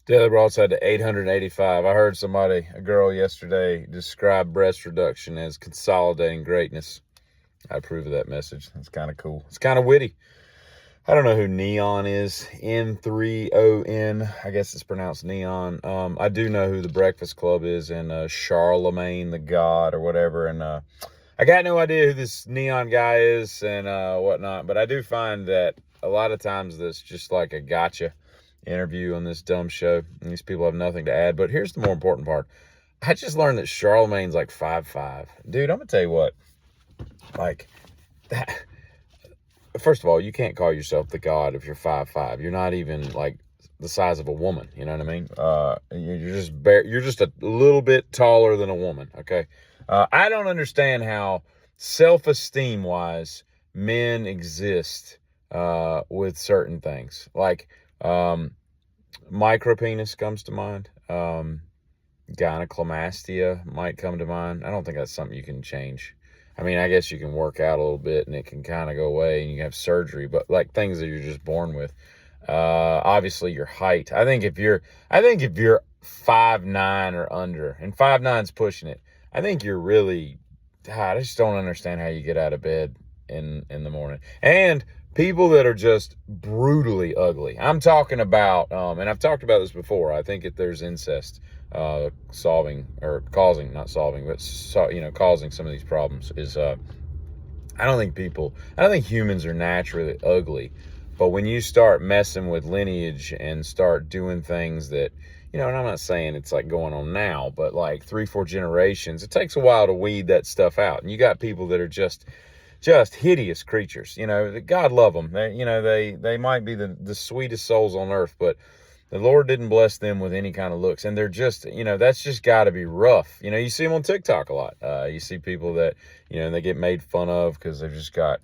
Daily Broadside to 885. I heard a girl yesterday, describe breast reduction as consolidating greatness. I approve of that message. It's kind of cool. It's kind of witty. I don't know who Neon is. N3ON. I guess it's pronounced Neon. I do know who the Breakfast Club is and Charlemagne the God or whatever. And I got no idea who this Neon guy is and whatnot. But I do find that a lot of times that's just like a gotcha interview on this dumb show. And these people have nothing to add. But here's the more important part. I just learned that Charlemagne's like 5'5". Dude, I'm going to tell you what. Like, that. First of all, you can't call yourself the god if you're 5'5". You're not even like the size of a woman. You know what I mean? You're just a little bit taller than a woman. Okay. I don't understand how self-esteem wise men exist with certain things. Like micropenis comes to mind. Gynecomastia might come to mind. I don't think that's something you can change. I mean, I guess you can work out a little bit and it can kind of go away and you can have surgery, but like things that you're just born with. Obviously your height. I think if you're 5'9" or under, and 5'9's pushing it, I think you're really, I just don't understand how you get out of bed in the morning. And people that are just brutally ugly. I'm talking about, and I've talked about this before. I think if there's incest, causing some of these problems is, I don't think humans are naturally ugly, but when you start messing with lineage and start doing things that, and I'm not saying it's like going on now, but like 3-4 generations, it takes a while to weed that stuff out. And you got people that are just hideous creatures. God love them. They might be the sweetest souls on earth, but the Lord didn't bless them with any kind of looks. And they're just, that's just got to be rough. You see them on TikTok a lot. You see people that, they get made fun of because they've just got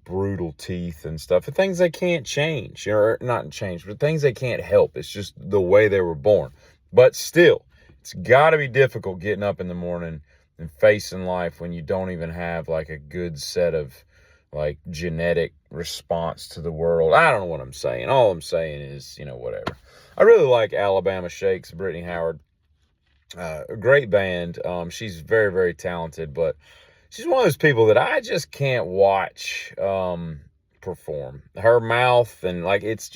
brutal teeth and stuff. And things they can't change, or not change, but things they can't help. It's just the way they were born. But still, it's got to be difficult getting up in the morning and facing life when you don't even have like a good set of like genetic response to the world. I don't know what I'm saying. All I'm saying is, whatever. I really like Alabama Shakes, Brittany Howard. A great band. She's very, very talented, but she's one of those people that I just can't watch perform. Her mouth and like it's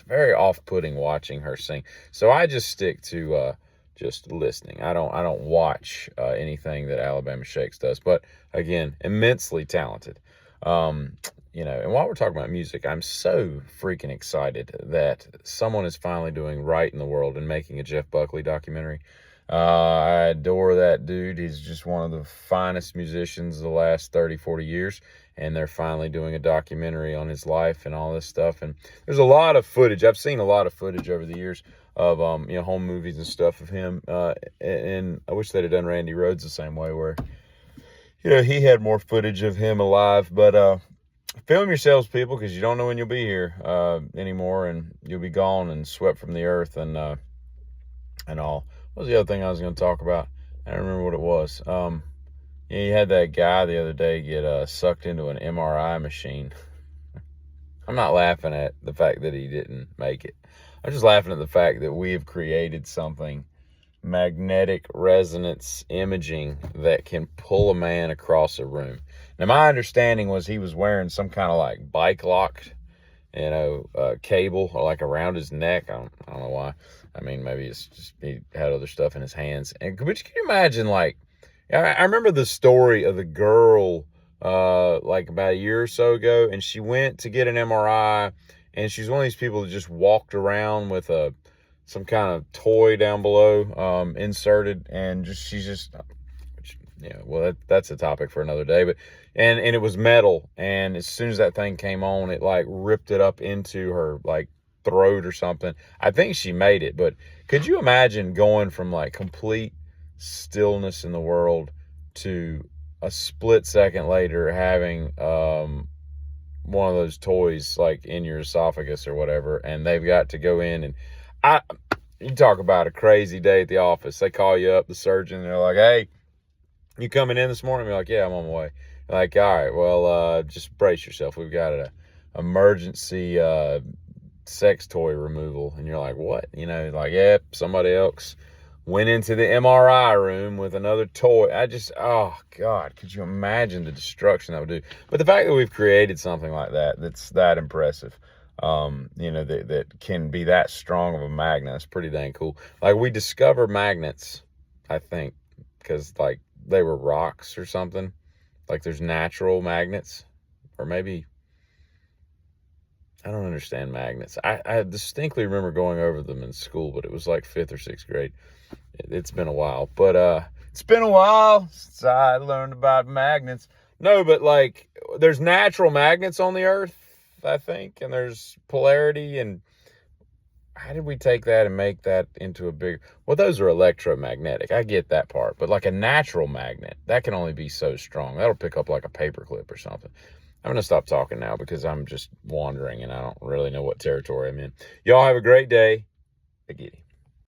very off-putting watching her sing. So I just stick to just listening. I don't watch anything that Alabama Shakes does, but again, immensely talented. And while we're talking about music, I'm so freaking excited that someone is finally doing right in the world and making a Jeff Buckley documentary. I adore that dude. He's just one of the finest musicians of the last 30, 40 years. And they're finally doing a documentary on his life and all this stuff. And there's a lot of footage. I've seen a lot of footage over the years of, home movies and stuff of him. And I wish they'd have done Randy Rhoads the same way where, he had more footage of him alive. But film yourselves, people, because you don't know when you'll be here anymore. And you'll be gone and swept from the earth and all. What was the other thing I was going to talk about? I don't remember what it was. You had that guy the other day get sucked into an MRI machine. I'm not laughing at the fact that he didn't make it. I'm just laughing at the fact that we have created something, magnetic resonance imaging, that can pull a man across a room. Now, my understanding was he was wearing some kind of like bike locked, cable or like around his neck. I don't know why. I mean, maybe it's just he had other stuff in his hands. But can you imagine, like, I remember the story of the girl, like about a year or so ago, and she went to get an MRI, and she's one of these people that just walked around with some kind of toy down below, inserted, and that's a topic for another day, but, and it was metal, and as soon as that thing came on, it like ripped it up into her, like, throat or something. I think she made it, but could you imagine going from like complete stillness in the world to a split second later having one of those toys like in your esophagus or whatever, and they've got to go in and you talk about a crazy day at the office. They call you up, the surgeon, and they're like, "Hey, you coming in this morning?" You're like, "Yeah, I'm on my way." They're like, "All right, well, just brace yourself. We've got an emergency sex toy removal, and you're like, what? You know, like, yep, somebody else went into the MRI room with another toy. Oh God, could you imagine the destruction that would do? But the fact that we've created something like that, that's that impressive, you know, that can be that strong of a magnet, is pretty dang cool. Like, we discovered magnets, I think, because like they were rocks or something. Like, there's natural magnets, or maybe, I don't understand magnets. I distinctly remember going over them in school, but it was like 5th or 6th grade. It's been a while, but it's been a while since I learned about magnets. No, but like, there's natural magnets on the earth, I think, and there's polarity. And how did we take that and make that into a big, well, those are electromagnetic, I get that part, but like a natural magnet, that can only be so strong. That'll pick up like a paperclip or something. I'm going to stop talking now because I'm just wandering and I don't really know what territory I'm in. Y'all have a great day. I get it.